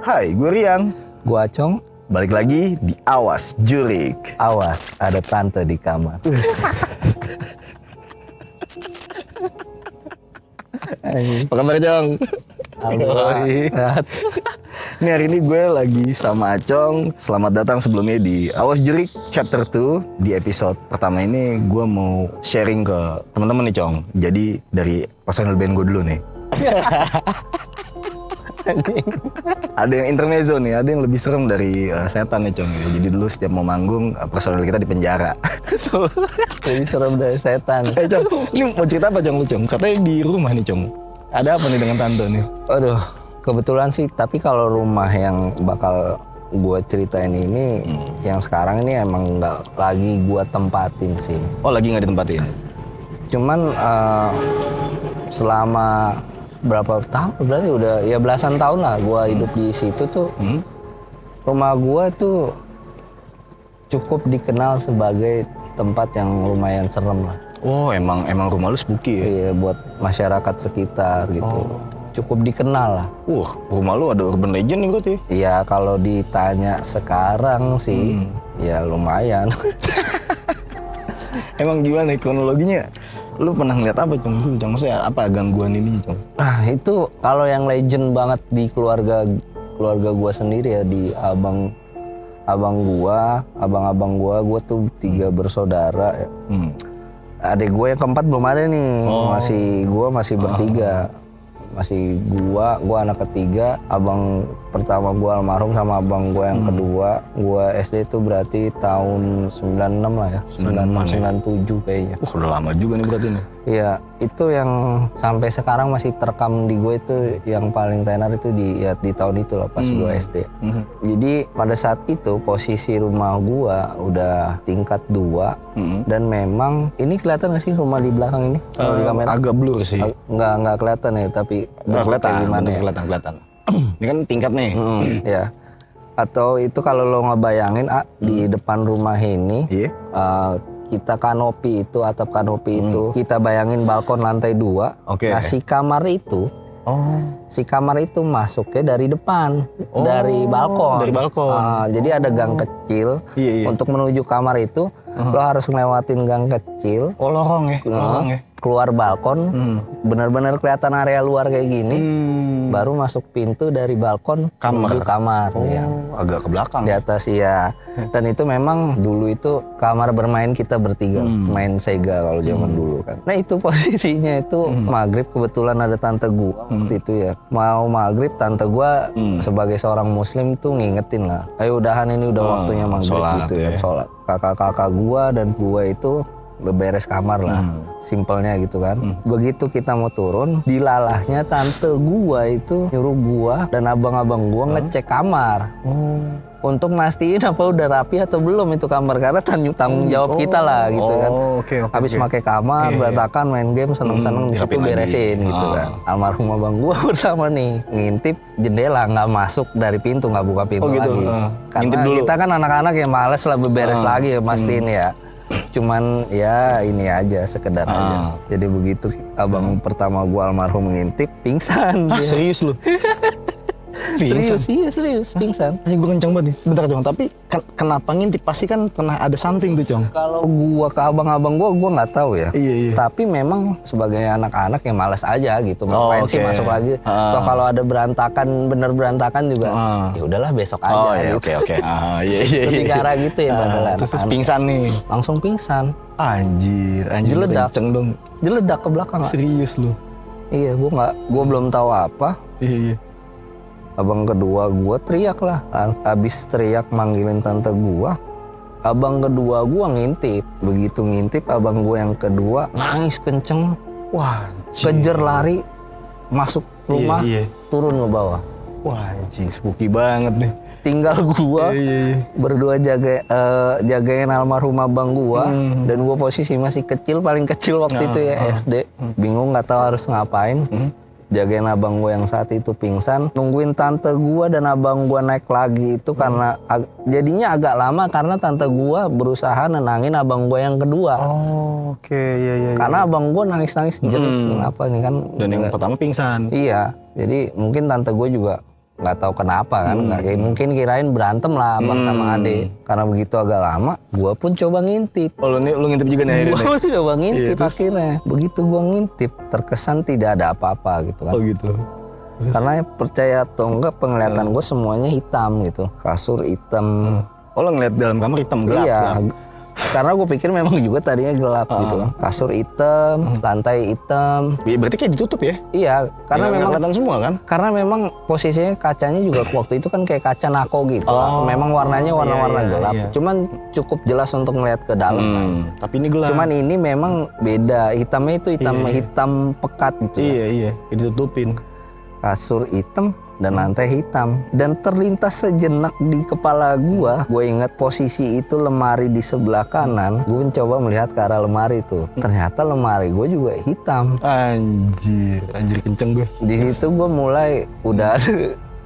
Hai, gue Rian. Gua Acong. Balik lagi di Awas Jurik. Awas, ada tante di kamar. Apa kabar, Jong? Alhamdulillah. Ini hari ini gue lagi sama Acong. Selamat datang sebelumnya di Awas Jurik Chapter 2. Di episode pertama ini gue mau sharing ke teman-teman nih, Cong. Jadi dari personil band gue dulu nih. Ada yang intermezzo nih, ada yang lebih serem dari setan nih, Cong. Jadi dulu setiap mau manggung, personil kita di penjara. Lebih serem dari setan. Cong, ini mau cerita apa, Cong, lu, Cong? Katanya di rumah nih, Cong. Ada apa nih dengan tante nih? Aduh, kebetulan sih, tapi kalau rumah yang bakal gue ceritain ini, yang sekarang ini emang nggak lagi gue tempatin sih. Oh, lagi nggak ditempatin? Cuman selama berapa tahun, berarti udah ya belasan tahun lah gue hidup di situ tuh. Rumah gue tuh cukup dikenal sebagai tempat yang lumayan serem lah. Oh, emang rumah lu spooky ya? Iya, buat masyarakat sekitar gitu. Cukup dikenal lah. Rumah lu ada urban legend nih berarti? Iya, kalau ditanya sekarang sih, ya lumayan. Emang gimana nih kronologinya? Lu pernah ngeliat apa, Cong? Maksudnya apa gangguan ini, Cong? Nah, itu kalau yang legend banget di keluarga gua sendiri ya, di abang-abang gua tuh 3 bersaudara ya. Adik gue yang keempat belum ada nih. Masih bertiga. Masih gua anak ketiga, abang pertama gua almarhum sama abang gua yang kedua. Gua SD itu berarti tahun 96 lah ya. 96 97 kayaknya. Udah lama juga nih berarti nih. Iya, itu yang sampai sekarang masih terekam di gue itu yang paling tenar itu di tahun itu loh, pas gue SD. Jadi pada saat itu posisi rumah gua udah tingkat 2 dan memang ini kelihatan nggak sih rumah di belakang ini kalau di kamera? Agak blur sih. Nggak kelihatan ya, tapi Kelihatan. Ini kan tingkat nih. Ya. Atau itu kalau lo ngebayangin di depan rumah ini. Iya. Kita kanopi itu, atap kanopi itu, kita bayangin balkon lantai 2. Oke. Nah, si kamar itu masuknya dari depan, dari balkon. Dari balkon. Jadi ada gang kecil. Iya. Untuk menuju kamar itu, lo harus ngelewatin gang kecil. Oh, lorong ya? Keluar balkon, benar-benar kelihatan area luar kayak gini. Baru masuk pintu dari balkon menuju kamar. Ya. Agak ke belakang. Di atas ya. Dan itu memang dulu itu kamar bermain kita bertiga, main Sega kalau zaman dulu kan. Nah, itu posisinya itu maghrib, kebetulan ada tante gua waktu itu ya. Mau maghrib, tante gua sebagai seorang muslim tuh ngingetin lah, ayo udahan, ini udah waktunya maghrib sholat, gitu ya, sholat. Kakak-kakak gua dan gua itu beberes kamar lah, simpelnya gitu kan. Begitu kita mau turun, dilalahnya tante gua itu nyuruh gua dan abang-abang gua ngecek kamar. Untuk mastiin apa udah rapi atau belum itu kamar, karena tanggung jawab kita lah gitu kan. Habis pakai kamar, berantakan, main game, seneng-seneng di situ beresin gitu kan. Almarhum abang gua pertama nih ngintip jendela, nggak masuk dari pintu, nggak buka pintu lagi. Karena kita kan anak-anak yang males lah beberes lagi ya, mastiin ya. Cuman ya ini aja, sekedar aja. Jadi begitu abang pertama gua almarhum ngintip, pingsan. Serius lu? Serius, pingsan. Gue kenceng banget nih. Bentar, Cong. Tapi kenapa ngintip? Pasti kan pernah ada something tuh, Cong. Kalau gua ke abang-abang gua nggak tahu ya. Iya. Tapi memang sebagai anak-anak yang malas aja gitu. Ngapain sih masuk lagi? Atau kalau ada bener berantakan juga, ya udahlah besok aja. Oke. Iya. Lebih ke arah gitu ya, Terus pingsan nih. Langsung pingsan. Anjir. Jeledak. Kenceng dong. Jeledak ke belakang. Serius lu? Iya, gua belum tahu apa. Iya. Abang kedua gua teriak lah. Abis teriak manggilin tante gua, abang kedua gua ngintip. Begitu ngintip, abang gua yang kedua nangis kenceng. Wah, kejer lari masuk rumah, turun ke bawah. Wah, anjing, spooky banget nih. Tinggal gua berdua jagain almarhum abang gua, dan gua posisi masih kecil, paling kecil waktu itu ya, SD. Bingung, nggak tahu harus ngapain. Jagain abang gue yang saat itu pingsan, nungguin tante gue dan abang gue naik lagi itu karena jadinya agak lama karena tante gue berusaha nenangin abang gue yang kedua. Iya. Karena abang gue nangis-nangis jerit, kenapa nih kan? Dan yang pertama pingsan. Iya, jadi mungkin tante gue juga nggak tahu kenapa kan, mungkin kirain berantem lah abang sama ade. Karena begitu agak lama, gua pun coba ngintip. Oh lu ngintip juga nih akhirnya? Gua coba ngintip Iya, akhirnya. Begitu gua ngintip, terkesan tidak ada apa-apa gitu kan. Oh gitu. Karena percaya atau enggak penglihatan gue semuanya hitam gitu, kasur hitam. Oh lo ngeliat dalam kamar hitam gelap? Iya, Gelap. karena gue pikir memang juga tadinya gelap gitu kan. Kasur hitam, lantai hitam. Ya, berarti kayak ditutup ya? Iya, karena Nggak memang kelihatan semua kan? karena memang posisinya kacanya juga waktu itu kan kayak kaca nako gitu. Memang warnanya warna-warna iya, gelap. iya. Cuman cukup jelas untuk melihat ke dalam. Kan. Tapi ini gelap. Cuman ini memang beda, hitamnya itu hitam pekat gitu. Kan. Iya, kayak ditutupin. Kasur hitam dan lantai hitam, dan terlintas sejenak di kepala gua ingat posisi itu lemari di sebelah kanan. Gue mencoba melihat ke arah lemari itu, ternyata lemari gue juga hitam. Anjir kenceng gue. Di situ gue mulai udah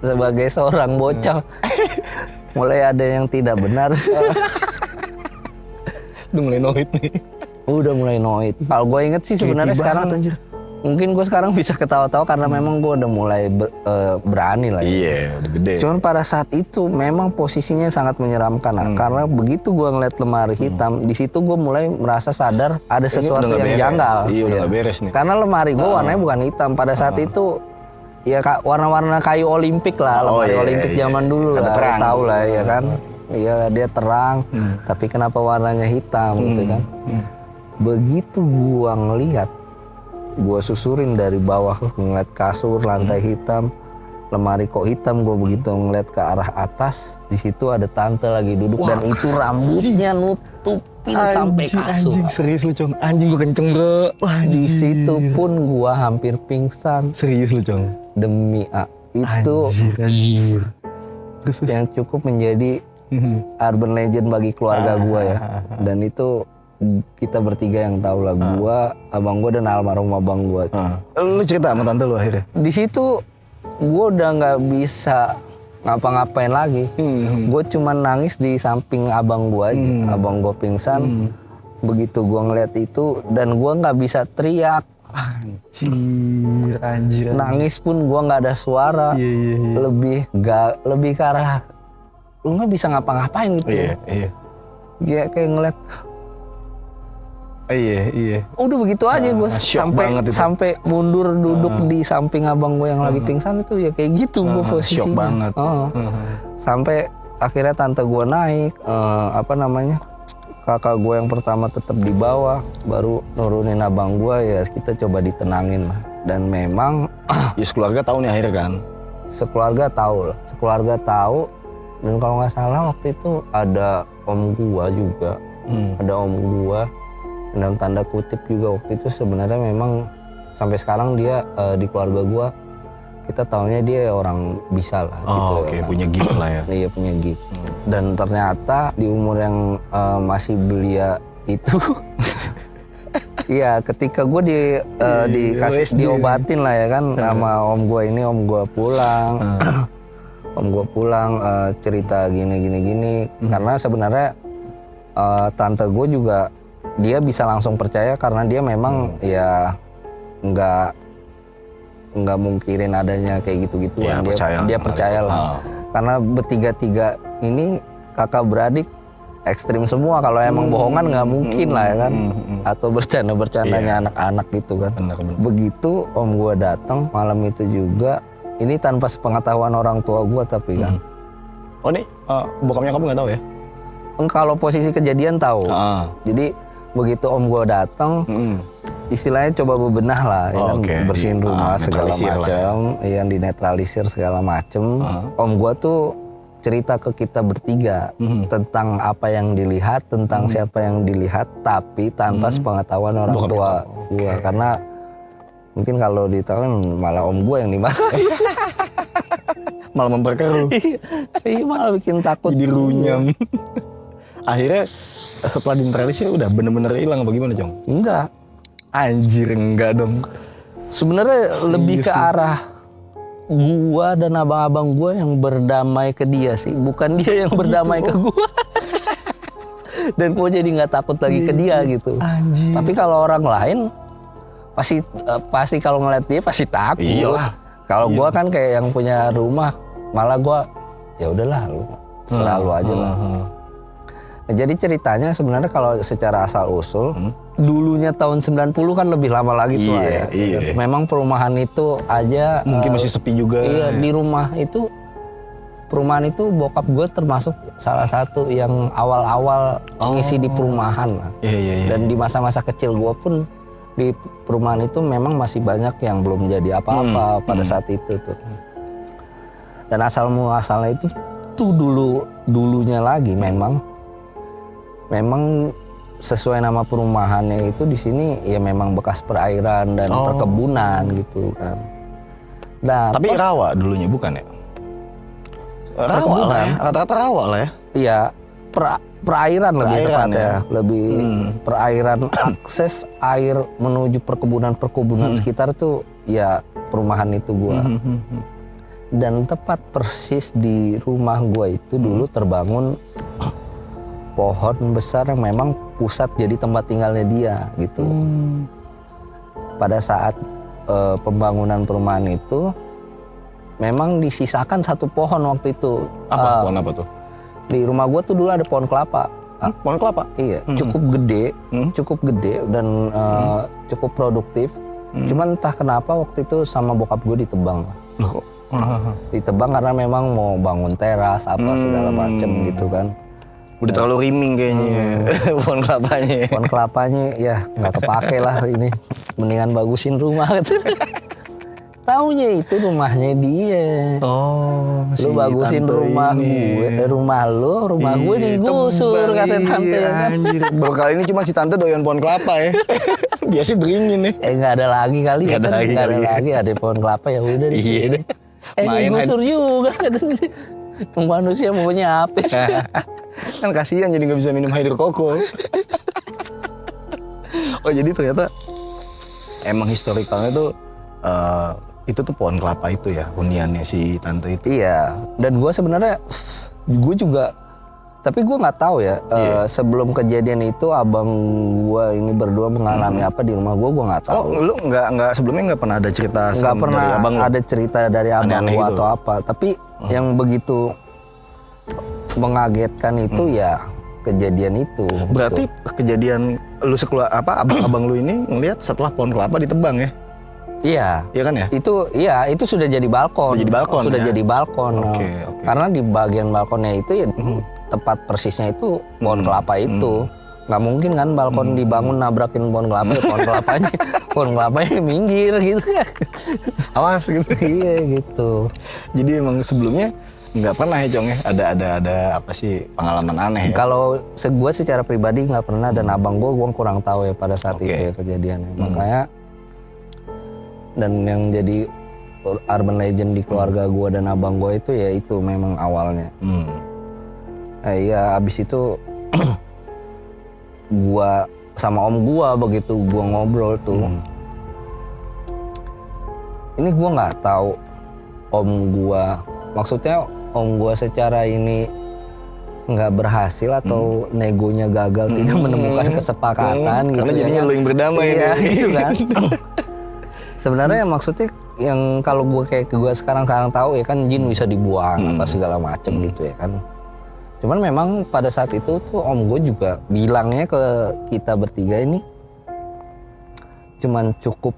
sebagai seorang bocah mulai ada yang tidak benar. Udah mulai nohit nih. Udah mulai noid. Kalau gue inget sih sebenarnya sekarang anjir. mungkin gue sekarang bisa ketawa-tawa karena memang gue udah mulai berani lah. Iya, udah gede. Cuman pada saat itu memang posisinya sangat menyeramkan karena begitu gue ngeliat lemari hitam, di situ gue mulai merasa sadar ada sesuatu udah nggak yang beres. janggal. Iya, udah nggak beres nih. Karena lemari gue warnanya bukan hitam pada saat itu. Ya warna-warna kayu Olimpik lah, lemari Olimpik zaman dulu Ada lah, terang tahu tuh. lah ya kan. Iya dia terang, tapi kenapa warnanya hitam gitu kan? Begitu gua ngelihat, gua susurin dari bawah ngeliat kasur lantai hitam, lemari kok hitam. Gua begitu ngeliat ke arah atas, di situ ada tante lagi duduk. Wah, dan itu rambutnya nutupin sampai kasur. Anjing, serius lu Cong. Anjing gue kenceng bro. Wah, Di situ pun gua hampir pingsan serius lu Cong. demi itu Anjir. Terus. yang cukup menjadi urban legend bagi keluarga gua ya. Dan itu kita bertiga yang tahu lah, gua, abang gua dan almarhum abang gua. Lu cerita sama tante lu akhirnya? Di situ gua udah nggak bisa ngapa-ngapain lagi. Gue cuma nangis di samping abang gua aja. Abang gua pingsan. Begitu gua ngeliat itu dan gua nggak bisa teriak. Anjir. Nangis pun gua nggak ada suara. Iya. Lebih ke arah lu nggak bisa ngapa-ngapain gitu. Iya. Ya kayak ngeliat. Iya. Udah begitu aja gue shock banget itu. sampai mundur duduk di samping abang gue yang lagi pingsan itu ya kayak gitu gue posisinya. Shock banget. Sampai akhirnya tante gue naik, kakak gue yang pertama tetap di bawah, baru nurunin abang gue, ya kita coba ditenangin lah. Dan memang Ya sekeluarga tahu nih akhirnya kan. sekeluarga tahu. Dan kalau nggak salah waktu itu ada om gue juga, ada om gue. Dalam tanda kutip juga waktu itu sebenarnya memang sampai sekarang dia di keluarga gua kita taunya dia orang bisa lah gitu. Oke, punya gift lah ya. Iya punya gift. Dan ternyata di umur yang masih belia itu iya ketika gue dikasih diobatin lah ya kan sama om gua ini, om gua pulang. Om gua pulang cerita gini karena sebenarnya tante gue juga dia bisa langsung percaya karena dia memang ya nggak mungkirin adanya kayak gitu-gituan. Ya, dia percaya lah. Karena bertiga-tiga ini kakak beradik ekstrim semua. Kalau emang bohongan nggak mungkin lah ya kan. Atau bercandanya anak-anak gitu kan. Benar. Begitu om gua datang malam itu juga, ini tanpa sepengetahuan orang tua gua tapi kan. Oh nih, bokapnya kamu nggak tahu ya? Kalau posisi kejadian tahu. Jadi begitu om gue datang, istilahnya coba bebenah lah, ya kan, bersihin rumah segala macam, yang dinetralisir segala macam. Om gue tuh cerita ke kita bertiga tentang apa yang dilihat, tentang siapa yang dilihat, tapi tanpa sepengetahuan orang tua gue, karena mungkin kalau ditahu malah om gue yang dimarahin. Malah memperkeruh. Iya malah bikin takut. Jadi runyam. Akhirnya setelah dinetralisir udah bener-bener hilang apa gimana Jong? Enggak. Anjir enggak dong. Sebenarnya lebih ke arah gua dan abang-abang gua yang berdamai ke dia sih, bukan dia yang berdamai ke gua. Dan gua jadi nggak takut lagi ke dia gitu. Anjir. Tapi kalau orang lain pasti kalau ngeliat dia pasti takut. Iyalah. Kalau gua kan kayak yang punya rumah, malah gue ya udahlah lu selalu aja lah. Nah, jadi ceritanya sebenarnya kalau secara asal usul dulunya tahun 90 kan lebih lama lagi tuh ya. Iya. Memang perumahan itu aja Mungkin masih sepi juga. iya, di rumah itu perumahan itu bokap gue termasuk salah satu yang awal-awal ngisi di perumahan lah. Iya. Dan di masa-masa kecil gue pun di perumahan itu memang masih banyak yang belum jadi apa-apa pada saat itu tuh. Dan asal muasalnya itu tuh dulunya lagi memang sesuai nama perumahannya itu di sini ya memang bekas perairan dan perkebunan gitu kan. Nah, tapi rawa dulunya bukan ya? Rawa lah ya, rata-rata rawa lah ya. Iya, perairan lebih tepatnya, ya? lebih perairan, akses air menuju perkebunan sekitar tuh ya perumahan itu gua. Dan tepat persis di rumah gua itu dulu terbangun pohon besar yang memang pusat jadi tempat tinggalnya dia gitu. Pada saat pembangunan perumahan itu memang disisakan satu pohon waktu itu. Pohon apa tuh? Di rumah gua tuh dulu ada pohon kelapa. Pohon kelapa? Iya, cukup gede dan cukup produktif. Cuman entah kenapa waktu itu sama bokap gue ditebang. Loh, Ditebang karena memang mau bangun teras apa segala macem gitu kan. udah terlalu riming kayaknya pohon kelapanya. Pohon kelapanya ya nggak kepake lah ini. Mendingan bagusin rumah gitu. Taunya itu rumahnya dia. Lu bagusin rumah gue, rumah gue digusur kata tante ya kan. Baru kali ini cuma si tante doyan pohon kelapa ya. Biasanya beringin nih. Nggak ada lagi kali. Nggak ada lagi. Ada pohon kelapa ya udah. Iya deh. Digusur juga. Manusia maunya apa? Kan kasihan jadi nggak bisa minum hidrokoko. Oh jadi ternyata emang historikalnya tuh itu tuh pohon kelapa itu ya huniannya si tante itu. Iya. Dan gue sebenarnya gue juga, tapi gue nggak tahu ya sebelum kejadian itu abang gue ini berdua mengalami apa di rumah gue nggak tahu. Oh lu nggak sebelumnya nggak pernah ada cerita nggak pernah dari abang ada cerita dari abang gue atau apa. Tapi yang begitu mengagetkan itu ya kejadian itu. Berarti kejadian lu abang lu ini ngelihat setelah pohon kelapa ditebang ya? Iya. Iya kan ya? Itu sudah jadi balkon. Sudah jadi balkon. Oke. Karena di bagian balkonnya itu ya tepat persisnya itu pohon kelapa itu. Nggak mungkin kan balkon dibangun nabrakin pohon kelapa, pohon kelapanya minggir gitu kan. Awas gitu. Iya gitu. Jadi emang sebelumnya nggak pernah ya Cong ya? Ada apa sih pengalaman aneh ya? Kalau gue secara pribadi nggak pernah dan abang gue kurang tahu ya pada saat itu ya kejadiannya. Makanya dan yang jadi urban legend di keluarga gue dan abang gue itu ya itu memang awalnya. Ya abis itu gue sama om gue begitu gue ngobrol tuh. Ini gue nggak tahu om gue, maksudnya om gue secara ini nggak berhasil atau negonya gagal tidak menemukan kesepakatan gitu. Karena jadinya ya, lo yang berdamai iya, gitu kan. Sebenarnya maksudnya yang kalau gue kayak gue sekarang tahu ya kan jin bisa dibuang apa segala macem gitu ya kan. Cuman memang pada saat itu tuh om gue juga bilangnya ke kita bertiga ini cuman cukup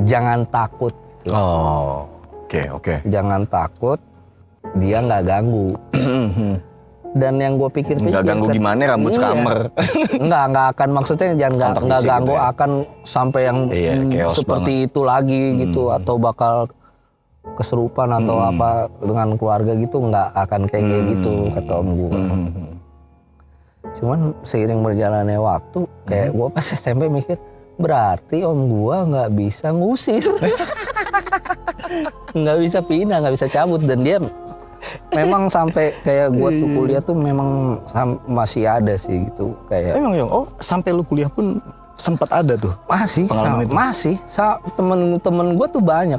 jangan takut. Gitu. Oh, oke. Jangan takut, dia nggak ganggu. Dan yang gue pikir-pikir nggak ganggu gimana rambut kamar. nggak akan, maksudnya jangan nggak ganggu gitu ya. Akan sampai yang seperti banget. Itu lagi gitu atau bakal kesurupan atau apa dengan keluarga gitu, nggak akan kayak gitu kata om gue. Cuman seiring berjalannya waktu kayak gue pas SMP mikir berarti om gue nggak bisa ngusir. Nggak bisa pindah, nggak bisa cabut, dan dia memang sampai kayak gue tuh kuliah tuh memang masih ada sih gitu kayak. Emang Yong, sampai lu kuliah pun sempat ada tuh? Masih, masih. Temen-temen gue tuh banyak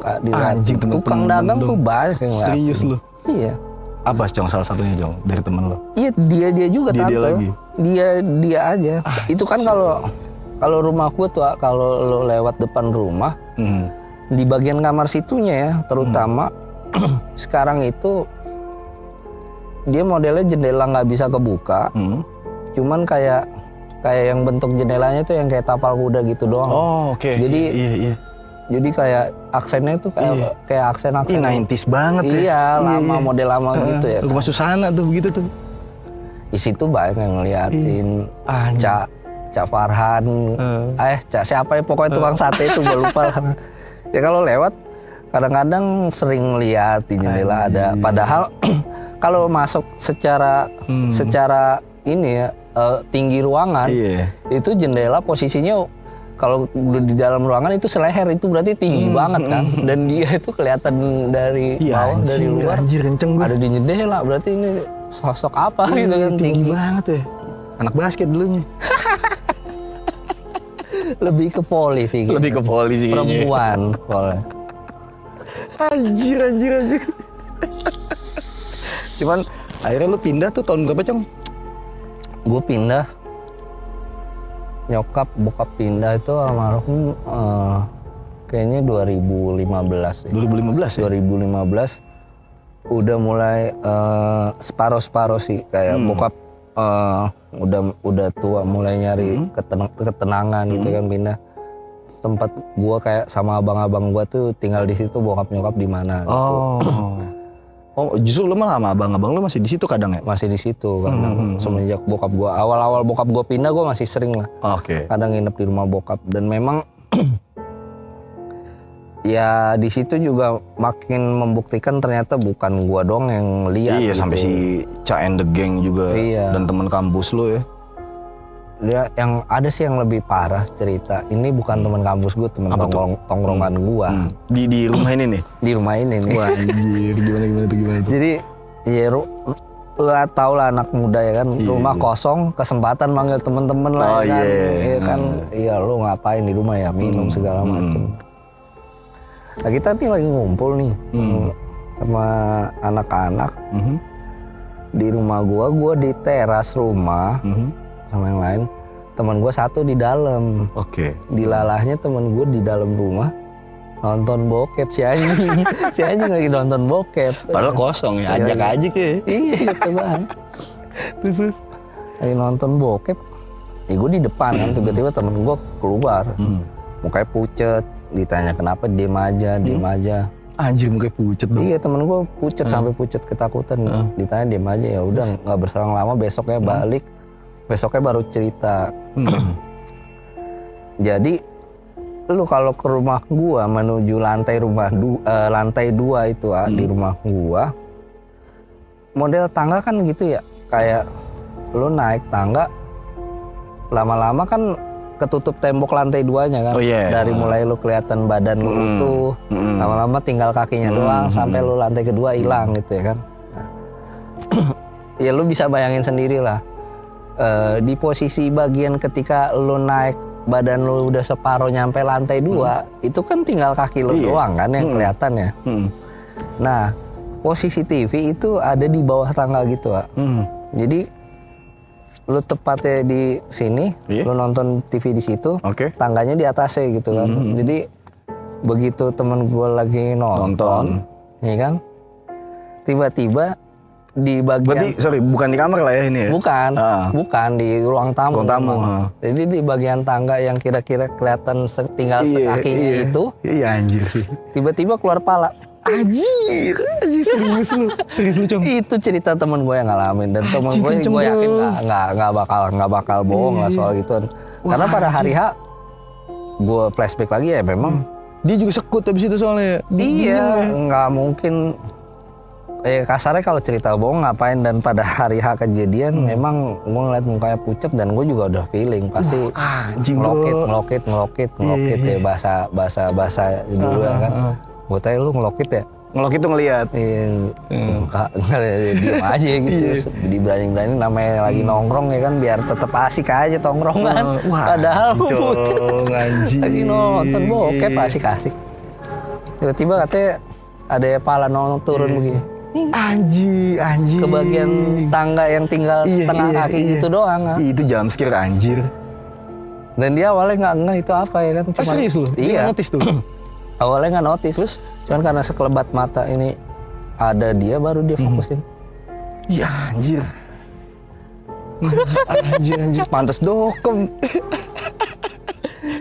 di tukang dagang tuh banyak yang serius lu? Iya. Apa Jong salah satunya Jong dari temen lo? Iya dia juga tante. Dia lagi? Dia aja. Itu kan kalau rumah gue tuh kalau lo lewat depan rumah di bagian kamar situnya ya terutama sekarang itu dia modelnya jendela nggak bisa kebuka, cuman kayak yang bentuk jendelanya tuh yang kayak tapal kuda gitu doang. Oh, oke. Jadi iya. Jadi kayak aksennya itu kayak aksen. Ih, 90s banget ya. Iya, lama model lama gitu ya. Rumah Susana tuh begitu tuh. Di situ banyak yang ngeliatin Cak Farhan, Cak siapa ya pokoknya tukang sate itu gue lupa. Ya kalau lewat kadang-kadang sering lihat di jendela ada. Padahal kalau masuk secara ini ya tinggi ruangan, itu jendela posisinya kalau udah di dalam ruangan itu seleher, itu berarti tinggi banget kan. Dan dia itu kelihatan dari bawah, dari luar ada di jendela, berarti ini sosok apa gitu kan, tinggi banget ya. Anak basket dulunya. Lebih ke poli sih gitu. Lebih ke poli sih perempuan poli. Anjir. Cuman akhirnya lu pindah tuh tahun berapa, Cong? Gue pindah, nyokap bokap pindah itu almarhum kayaknya 2015 ya. 2015 ya? 2015 udah mulai separuh sih, kayak bokap udah tua, mulai nyari ketenangan gitu kan, pindah. Tempat gua kayak sama abang-abang gua tuh tinggal di situ, bokap nyokap di mana gitu. Oh, justru lu malah sama abang-abang lu masih di situ kadang ya? Masih di situ kadang. Semenjak bokap gua, awal-awal bokap gua pindah, gua masih sering lah. Oke. Kadang nginep di rumah bokap, dan memang ya di situ juga makin membuktikan ternyata bukan gua dong yang lihat. Iya, gitu. sampai si Ca and the Gang juga dan teman kampus lu ya. Dia yang ada sih yang lebih parah cerita. Ini bukan teman kampus gua, teman tongkrongan gua. Di rumah ini nih. Di rumah ini nih. Wah, anjir, gimana tuh? Jadi ya lu tau lah anak muda ya kan, rumah kosong, kesempatan manggil temen-temen lah ya kan. Iya kan, iya lu ngapain di rumah ya, minum segala macem. Nah kita nih lagi ngumpul nih sama anak-anak di rumah gua di teras rumah sama yang lain. Teman gua satu di dalam. Oke. Dilalahnya teman gua di dalam rumah nonton bokep, si anjing lagi nonton bokep. Padahal kosong ya, ajak aja ke. Iya gitu banget. Terus lagi nonton bokep, ya gue di depan kan, tiba-tiba temen gue keluar, mukanya pucet, ditanya kenapa, diem aja. Anjir, mukanya pucet dong. Iya, temen gue pucet sampai pucet ketakutan, ditanya diem aja, ya udah nggak berselang lama besoknya balik, besoknya baru cerita. Jadi lu kalau ke rumah gua menuju lantai 2 itu di rumah gua, model tangga kan gitu ya, kayak lu naik tangga lama-lama kan ketutup tembok lantai 2-nya kan. Dari mulai lu kelihatan badan lu utuh, lama-lama tinggal kakinya doang sampai lu lantai kedua hilang gitu ya kan. Ya lu bisa bayangin sendiri lah, di posisi bagian ketika lu naik, badan lu udah separuh nyampe lantai 2, itu kan tinggal kaki lu doang kan yang kelihatan ya. Nah, posisi TV itu ada di bawah tangga gitu, Pak. Jadi lu tepatnya di sini, lu nonton TV di situ, tangganya di atasnya gitu kan. Jadi begitu temen gue lagi nonton, ya kan, tiba-tiba di bagian, berarti bukan di kamar lah ya ini ya? Bukan di ruang tamu. Jadi di bagian tangga yang kira-kira kelihatan tinggal kakinya itu. Iya anjir sih. Tiba-tiba keluar pala. Anjir serius lu Cong. Itu cerita temen gue yang ngalamin, dan temen gue yakin nggak bakal bohong lah soal gitu. Karena pada hari H gue flashback lagi ya, memang dia juga sekut habis itu soalnya. Iya, nggak mungkin. Kasarnya kalau cerita bohong ngapain, dan pada hari H kejadian memang gue ngeliat mukanya pucet, dan gue juga udah feeling pasti ngelokit ya, bahasa dulu ya kan. Gue tanya lu ngelokit ya? Ngelokit tuh ngeliat? Iya, diem aja gitu. Diberani-berani namanya lagi nongkrong ya kan, biar tetep asik aja tongkrongan. Padahal pucet lagi nonton bokep, asik-asik. Tiba-tiba katanya ada pala turun begini. Anjir. Ke bagian tangga yang tinggal setengah kaki gitu doang. Itu jump scare anjir. Dan dia awalnya nggak itu apa ya kan. Serius lu? Dia nggak notice tuh? Awalnya nggak notice. Terus? Cuman karena sekelebat mata ini ada dia baru dia fokusin. Ya anjir. Anjir, pantas dokem.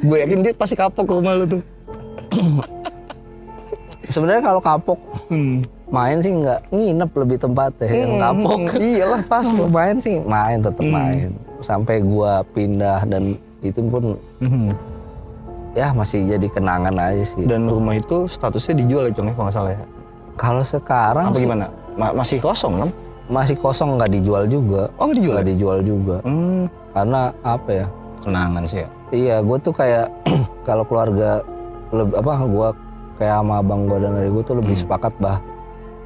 Gue yakin dia pasti kapok ke rumah lu tuh. Sebenarnya kalau kapok main sih nggak nginep lebih tepatnya yang kapok. Iyalah pasti. Main sih main tetap main. Sampai gua pindah dan itu pun ya masih jadi kenangan aja sih. Dan rumah itu statusnya dijual ya Cong ya kalau nggak salah ya. Kalau sekarang Apa sih gimana? Masih kosong kan? masih kosong, nggak dijual juga. Oh nggak dijual? Nggak dijual juga. Karena apa ya? Kenangan sih ya. Iya, gue tuh kayak kalau keluarga gue kayak sama abang gue dan adik gue tuh lebih sepakat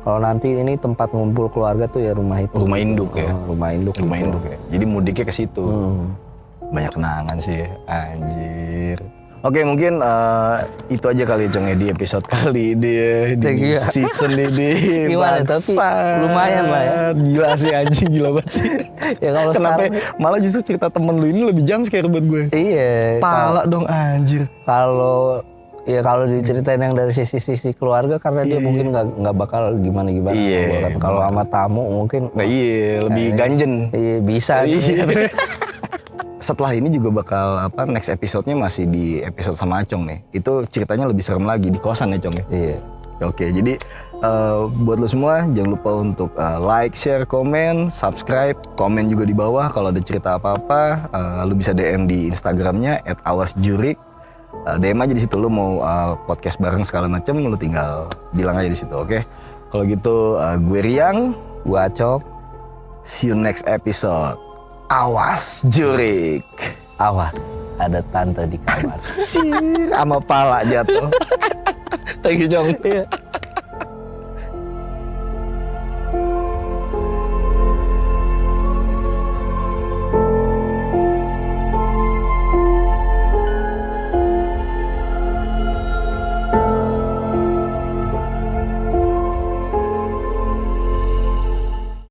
kalau nanti ini tempat ngumpul keluarga tuh ya rumah itu. Rumah induk ya. Rumah induk. Rumah gitu. induk ya. Jadi mudiknya ke situ. Banyak kenangan sih ya. Anjir. Oke mungkin itu aja kali ya Cong ya di episode kali ini ya, di Iya. season ini. Gimana, tapi Bangsat. lumayan lah ya. Gila sih anjing, gila banget sih. Ya kalau Kenapa sekarang- malah justru cerita temen lu ini lebih jam scare buat gue. Iya. Pala dong anjir. Kalau diceritain yang dari sisi keluarga karena dia mungkin nggak bakal gimana Iya, kalau sama tamu mungkin Nah iya, lebih ganjen. iya bisa sih. Iya. Setelah ini juga bakal next episode-nya masih di episode sama Acong nih. Itu ceritanya lebih serem lagi di kosan ya Cong ya. Iya. Oke, jadi buat lo semua jangan lupa untuk like, share, komen, subscribe, komen juga di bawah kalau ada cerita apa-apa. Lo bisa DM di Instagramnya @awasjurik. DM aja di situ lo mau podcast bareng segala macam, lo tinggal bilang aja di situ, oke? Kalau gitu gue Riang, Gua Acok. see you next episode. Awas Jurik. Awas, ada tante di kamar. Sih, sama pala jatuh. Thank you Cong. Iya.